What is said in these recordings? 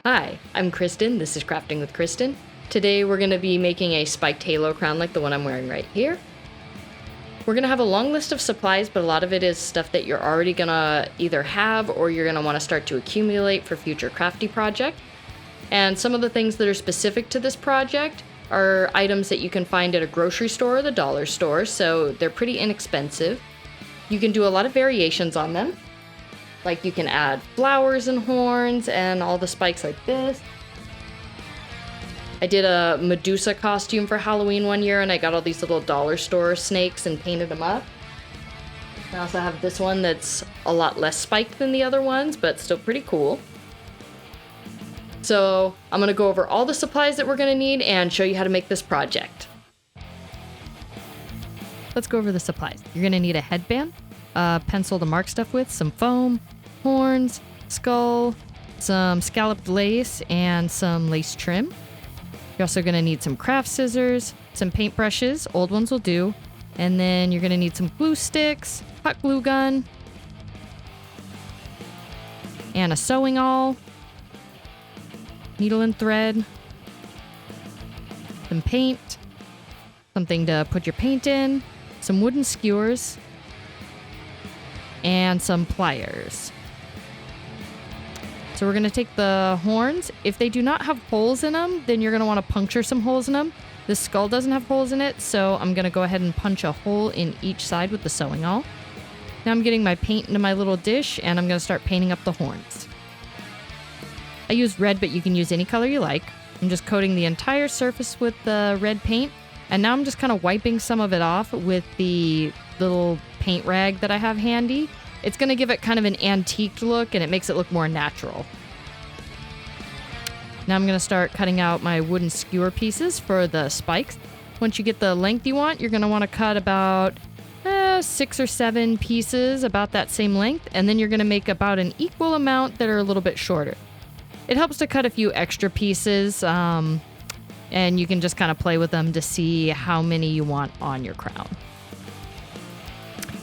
Hi, I'm Kristen. This is Crafting with Kristen. Today we're going to be making a spiked halo crown like the one I'm wearing right here. We're going to have a long list of supplies, but a lot of it is stuff that you're already going to either have or you're going to want to start to accumulate for future crafty project. And some of the things that are specific to this project are items that you can find at a grocery store or the dollar store, so they're pretty inexpensive. You can do a lot of variations on them. Like you can add flowers and horns and all the spikes like this. I did a Medusa costume for Halloween one year and I got all these little dollar store snakes and painted them up. I also have this one that's a lot less spiked than the other ones, but still pretty cool. So I'm going to go over all the supplies that we're going to need and show you how to make this project. Let's go over the supplies. You're going to need a headband, a pencil to mark stuff with, some foam, horns, skull, some scalloped lace, and some lace trim. You're also going to need some craft scissors, some paintbrushes, old ones will do, and then you're going to need some glue sticks, hot glue gun, and a sewing awl, needle and thread, some paint, something to put your paint in, some wooden skewers, and some pliers. So we're going to take the horns. If they do not have holes in them, then you're going to want to puncture some holes in them. This skull doesn't have holes in it, so I'm going to go ahead and punch a hole in each side with the sewing awl. Now I'm getting my paint into my little dish, and I'm going to start painting up the horns. I used red, but you can use any color you like. I'm just coating the entire surface with the red paint, and now I'm just kind of wiping some of it off with the little paint rag that I have handy. It's going to give it kind of an antique look, and it makes it look more natural. Now I'm going to start cutting out my wooden skewer pieces for the spikes. Once you get the length you want, you're going to want to cut about 6 or 7 pieces, about that same length, and then you're going to make about an equal amount that are a little bit shorter. It helps to cut a few extra pieces, and you can just kind of play with them to see how many you want on your crown.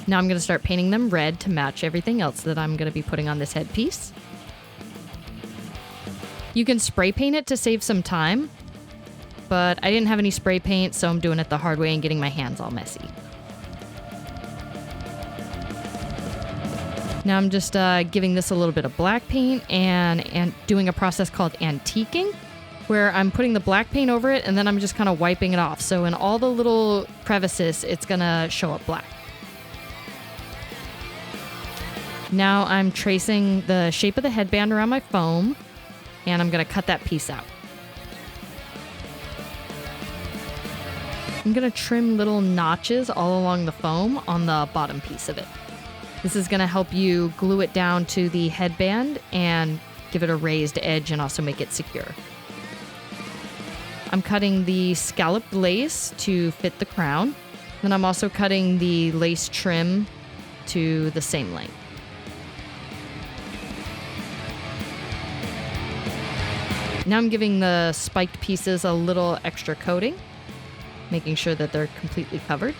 Now I'm going to start painting them red to match everything else that I'm going to be putting on this headpiece. You can spray paint it to save some time, but I didn't have any spray paint, so I'm doing it the hard way and getting my hands all messy. Now I'm just giving this a little bit of black paint and doing a process called antiquing, where I'm putting the black paint over it and then I'm just kind of wiping it off. So in all the little crevices, it's going to show up black. Now I'm tracing the shape of the headband around my foam, and I'm going to cut that piece out. I'm going to trim little notches all along the foam on the bottom piece of it. This is going to help you glue it down to the headband and give it a raised edge and also make it secure. I'm cutting the scalloped lace to fit the crown. Then I'm also cutting the lace trim to the same length. Now I'm giving the spiked pieces a little extra coating, making sure that they're completely covered.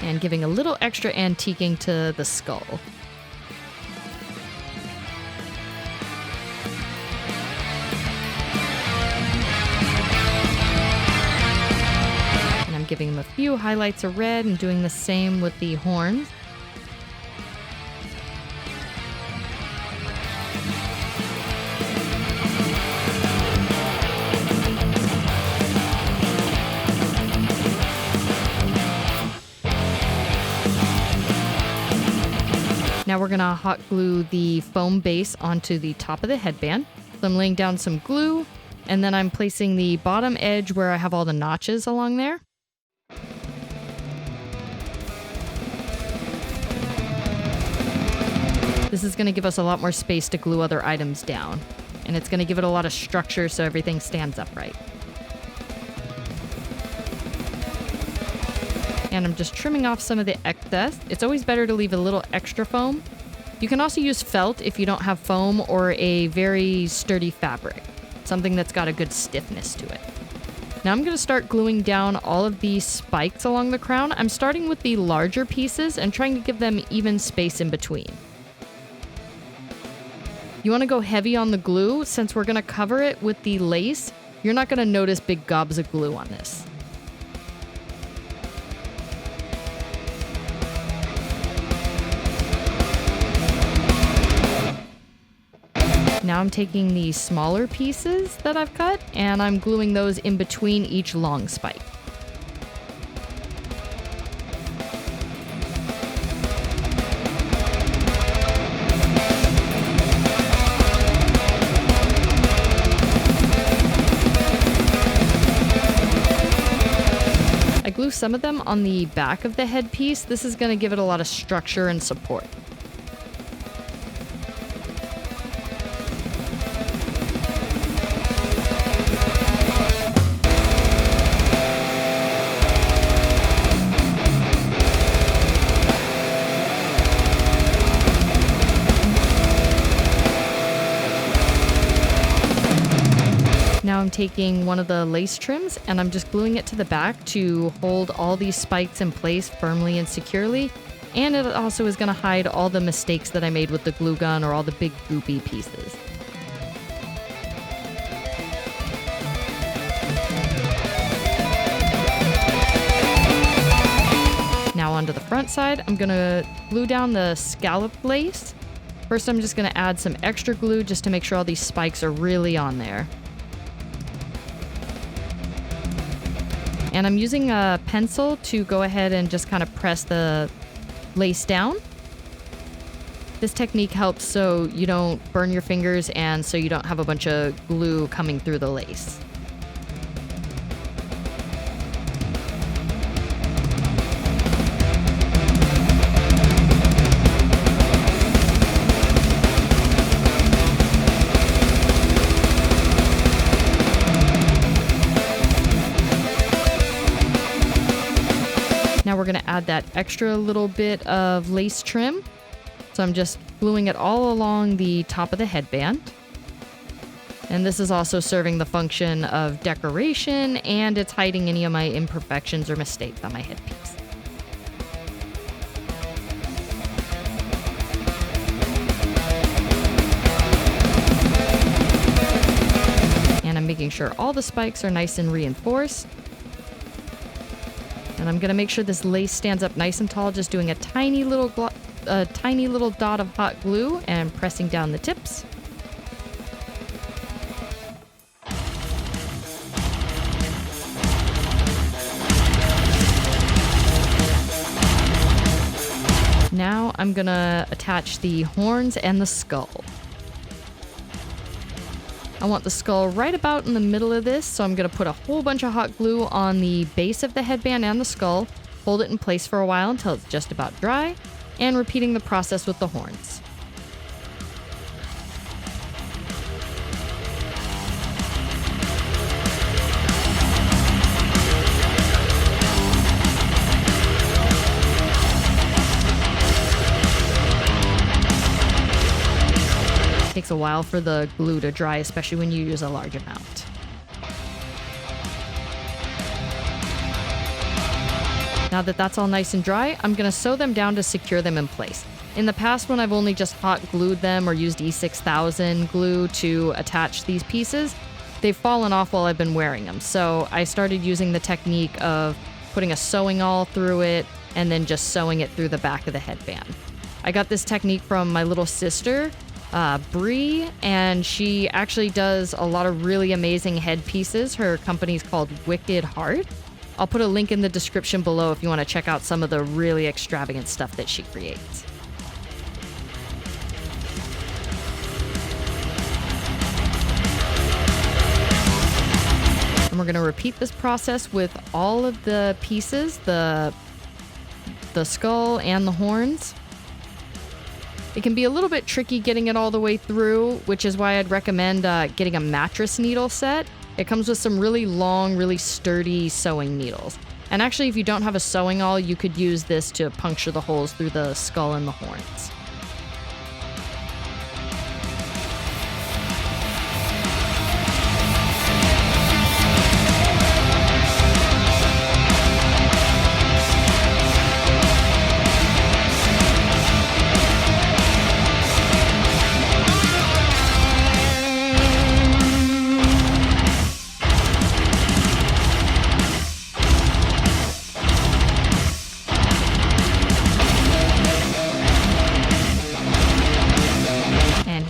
And giving a little extra antiquing to the skull. And I'm giving them a few highlights of red and doing the same with the horns. Now we're going to hot glue the foam base onto the top of the headband. So I'm laying down some glue, and then I'm placing the bottom edge where I have all the notches along there. This is going to give us a lot more space to glue other items down, and it's going to give it a lot of structure so everything stands upright. And I'm just trimming off some of the excess. It's always better to leave a little extra foam. You can also use felt if you don't have foam, or a very sturdy fabric, something that's got a good stiffness to it. Now I'm going to start gluing down all of these spikes along the crown. I'm starting with the larger pieces and trying to give them even space in between. You want to go heavy on the glue. Since we're going to cover it with the lace, you're not going to notice big gobs of glue on this. Now I'm taking the smaller pieces that I've cut and I'm gluing those in between each long spike. I glue some of them on the back of the headpiece. This is going to give it a lot of structure and support. Now I'm taking one of the lace trims and I'm just gluing it to the back to hold all these spikes in place firmly and securely. And it also is going to hide all the mistakes that I made with the glue gun or all the big goopy pieces. Now onto the front side, I'm going to glue down the scalloped lace. First, I'm just going to add some extra glue just to make sure all these spikes are really on there. And I'm using a pencil to go ahead and just kind of press the lace down. This technique helps so you don't burn your fingers and so you don't have a bunch of glue coming through the lace. Now we're going to add that extra little bit of lace trim. So I'm just gluing it all along the top of the headband. And this is also serving the function of decoration, and it's hiding any of my imperfections or mistakes on my headpiece. And I'm making sure all the spikes are nice and reinforced. And I'm going to make sure this lace stands up nice and tall, just doing a tiny little dot of hot glue and pressing down the tips. Now I'm going to attach the horns and the skull. I want the skull right about in the middle of this, so I'm going to put a whole bunch of hot glue on the base of the headband and the skull, hold it in place for a while until it's just about dry, and repeating the process with the horns. Takes a while for the glue to dry, especially when you use a large amount. Now that that's all nice and dry, I'm going to sew them down to secure them in place. In the past, when I've only just hot glued them or used E6000 glue to attach these pieces, they've fallen off while I've been wearing them. So I started using the technique of putting a sewing awl through it and then just sewing it through the back of the headband. I got this technique from my little sister, Bree, and she actually does a lot of really amazing headpieces. Her company's called Wicked Heart. I'll put a link in the description below if you want to check out some of the really extravagant stuff that she creates. And we're going to repeat this process with all of the pieces, the skull and the horns. It can be a little bit tricky getting it all the way through, which is why I'd recommend getting a Matress needle set. It comes with some really long, really sturdy sewing needles. And actually, if you don't have a sewing awl, you could use this to puncture the holes through the skull and the horns.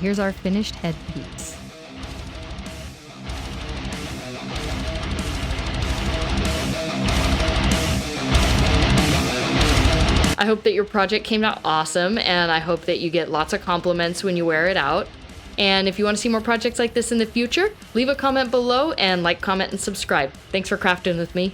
here's our finished headpiece. I hope that your project came out awesome, and I hope that you get lots of compliments when you wear it out. And if you want to see more projects like this in the future, leave a comment below and like, comment, and subscribe. Thanks for crafting with me.